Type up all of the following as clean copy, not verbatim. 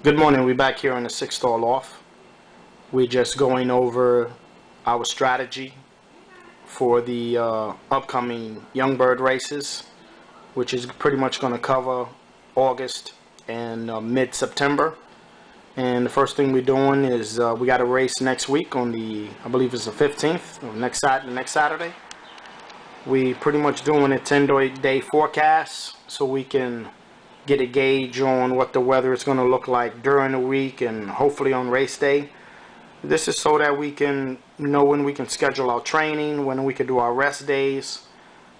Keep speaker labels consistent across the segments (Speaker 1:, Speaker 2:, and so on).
Speaker 1: Good morning. We're back here in the Six Star Loft. We're just going over our strategy for the upcoming Young Bird races, which is pretty much going to cover August and mid-September. And the first thing we're doing is we got a race next week on I believe it's the 15th, or next Saturday. We pretty much doing a 10-day forecast so we can get a gauge on what the weather is going to look like during the week and hopefully on race day. This is so that we can know when we can schedule our training, when we can do our rest days,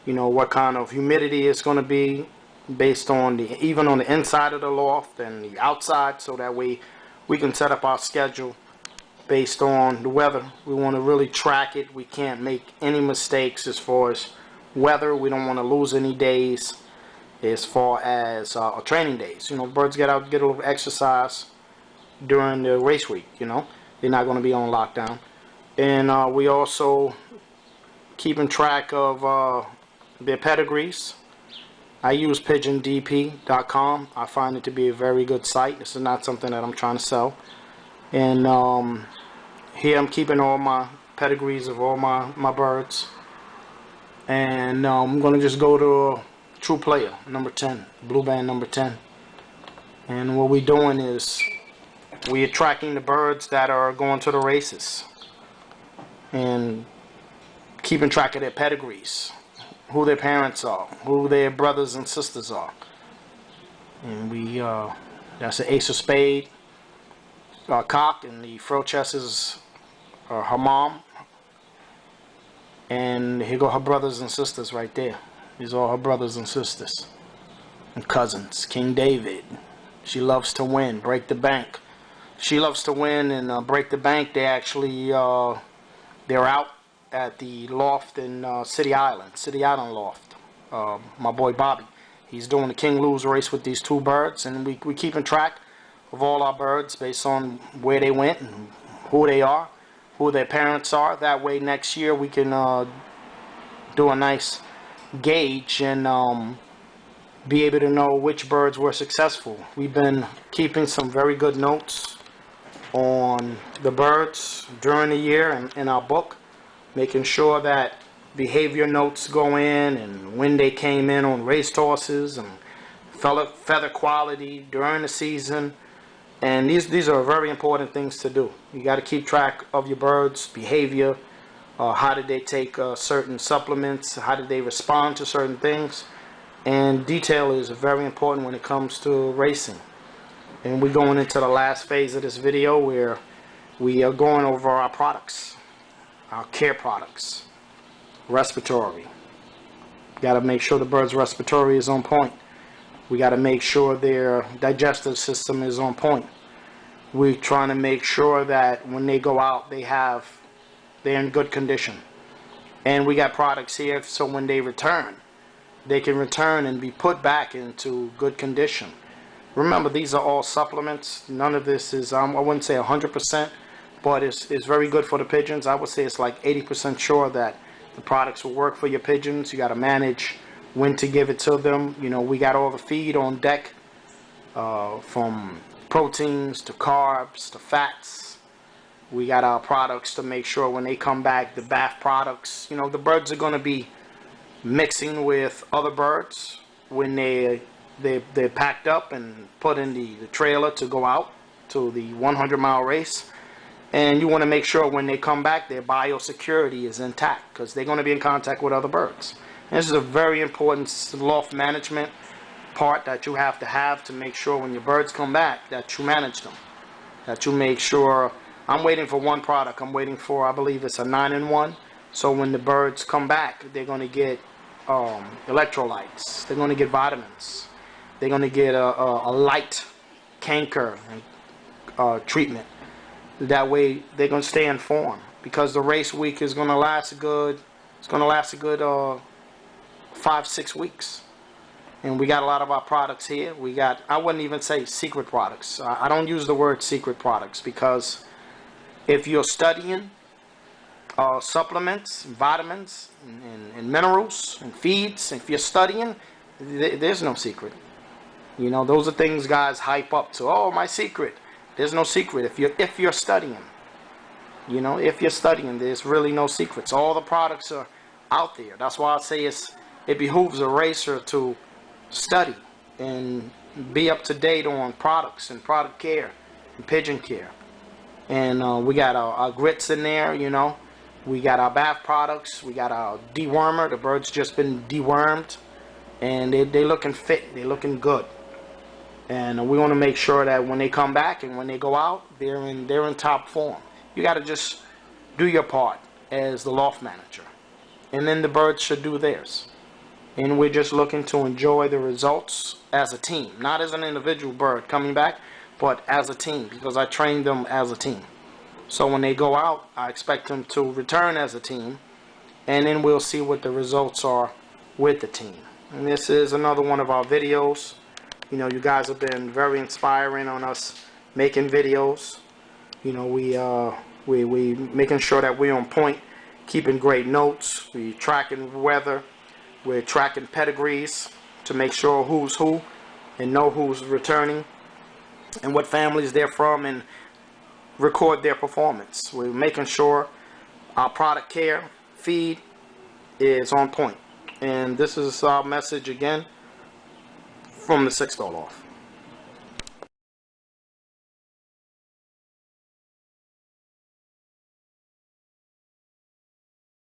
Speaker 1: what kind of humidity it's going to be based on even on the inside of the loft and the outside, so that way we can set up our schedule based on the weather. We want to really track it. We can't make any mistakes as far as weather. We don't want to lose any days as far as training days. Birds get out, get a little exercise during the race week. They're not going to be on lockdown. And we also keeping track of their pedigrees. I use pigeondp.com. I find it to be a very good site. This is not something that I'm trying to sell. And here I'm keeping all my pedigrees of all my birds. And I'm going to just go to True Player number 10, Blue Band number 10. And what we're doing is we're tracking the birds that are going to the races and keeping track of their pedigrees, who their parents are, who their brothers and sisters are. And that's the Ace of Spade cock, and the frill chest is her mom. And here go her brothers and sisters right there. These are her brothers and sisters and cousins. King David. She loves to win. Break the Bank. She loves to win and Break the Bank. They actually they're out at the loft in City Island Loft. My boy Bobby. He's doing the King Lou's race with these two birds, and we keeping track of all our birds based on where they went and who they are, who their parents are. That way next year we can do a nice gauge and be able to know which birds were successful. We've been keeping some very good notes on the birds during the year in our book, making sure that behavior notes go in and when they came in on race horses and feather quality during the season. And these are very important things to do. You got to keep track of your birds' behavior. How did they take certain supplements? How did they respond to certain things? And detail is very important when it comes to racing. And we're going into the last phase of this video where we are going over our products, our care products, respiratory. Got to make sure the bird's respiratory is on point. We got to make sure their digestive system is on point. We're trying to make sure that when they go out, they're in good condition. And we got products here so when they return, they can return and be put back into good condition. Remember, these are all supplements. None of this is, I wouldn't say 100%, but it's very good for the pigeons. I would say it's like 80% sure that the products will work for your pigeons. You got to manage when to give it to them. We got all the feed on deck, from proteins to carbs to fats. We got our products to make sure when they come back, the bath products. The birds are going to be mixing with other birds when they're packed up and put in the trailer to go out to the 100-mile race. And you want to make sure when they come back, their biosecurity is intact, because they're going to be in contact with other birds. And this is a very important loft management part that you have to make sure when your birds come back that you manage them, that you make sure. I'm waiting for one product. I'm waiting for, I believe it's a 9-in-1. So when the birds come back, they're going to get electrolytes. They're going to get vitamins. They're going to get a light canker treatment. That way they're going to stay informed, because the race week is going to last a good 5-6 weeks. And we got a lot of our products here. I wouldn't even say secret products. I don't use the word secret products, because if you're studying supplements, vitamins, and minerals, and feeds, if you're studying, there's no secret. You know, those are things guys hype up to. Oh, my secret. There's no secret if you're studying. You know, if you're studying, there's really no secrets. All the products are out there. That's why I say it behooves a racer to study and be up to date on products and product care and pigeon care. And we got our grits in there, you know. We got our bath products. We got our dewormer. The bird's just been dewormed, and they looking fit. They looking good. And we want to make sure that when they come back and when they go out, they're in top form. You got to just do your part as the loft manager, and then the birds should do theirs. And we're just looking to enjoy the results as a team, not as an individual bird coming back, but as a team, because I trained them as a team. So when they go out, I expect them to return as a team, and then we'll see what the results are with the team. And this is another one of our videos. You know, you guys have been very inspiring on us making videos. You know, we making sure that we're on point, keeping great notes. We tracking weather. We're tracking pedigrees to make sure who's who and know who's returning and what families they're from, and record their performance. We're making sure our product care, feed is on point. And this is our message again from the 6th Loft.